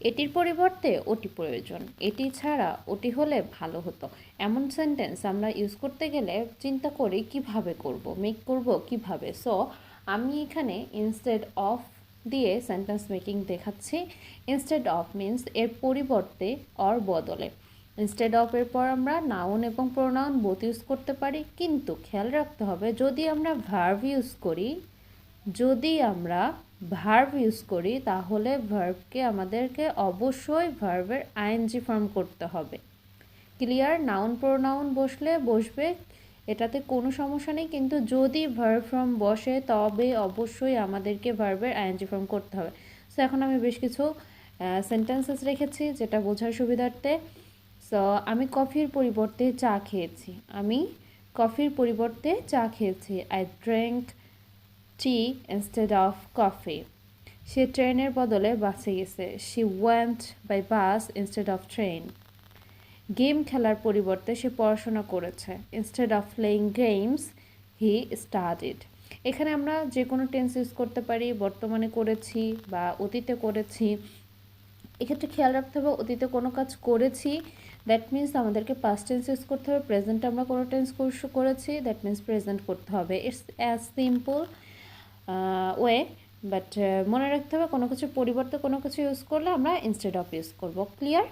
এটির পরিবর্তে ওটি প্রয়োজন, এটি ছাড়া ওটি হলে ভালো হতো। এমন সেন্টেন্স আমরা ইউজ করতে গেলে চিন্তা করি কিভাবে করব, মেক করব কিভাবে। সো আমি এখানে ইনস্টেড অফ দিয়ে সেন্টেন্স মেকিং দেখাচ্ছি। ইনস্টেড অফ মিন্স এর পরিবর্তে অর বদলে। ইনস্টেড অফ এর পর আমরা নাউন এবং প্রোনাউন বোথ ইউজ করতে পারি, কিন্তু খেয়াল রাখতে হবে যদি আমরা ভার্ব ইউজ করি তাহলে ভার্বকে আমাদেরকে অবশ্যই ভার্বের আইএনজি ফর্ম করতে হবে। ক্লিয়ার? নাউন প্রোনাউন বসবে, এটাতে কোনো সমস্যা নেই, কিন্তু যদি ভার্ব ফর্ম বসে তবে অবশ্যই আমাদেরকে ভার্বের আইএনজি ফর্ম করতে হবে। সো এখন আমি বেশ কিছু সেন্টেন্সেস রেখেছি যেটা বোঝার সুবিধার্থে। সো আমি কফির পরিবর্তে চা খেয়েছি। I drink tea instead of coffee. সে ট্রেনের বদলে বাসে গেছে। She went by bus instead of train. Game খেলার পরিবর্তে সে পড়াশোনা করেছে। Instead of playing games he studied. এখানে আমরা যে কোনো টেন্স ইউজ করতে পারি, বর্তমানে করেছি বা অতীতে করেছি। এক্ষেত্রে খেয়াল রাখতে হবে অতীতে কোনো কাজ করেছি দ্যাট মিন্স আমাদেরকে পাস্ট টেন্স ইউজ করতে হবে। প্রেজেন্টে আমরা কোনো টেন্স করেছি দ্যাট মিন্স প্রেজেন্ট করতে হবে। It's as simple way, but মনে রাখতে হবে কোনো কিছুর পরিবর্তে কোনো কিছু ইউজ করলে আমরা ইনস্টেড অফ ইউজ করব। ক্লিয়ার?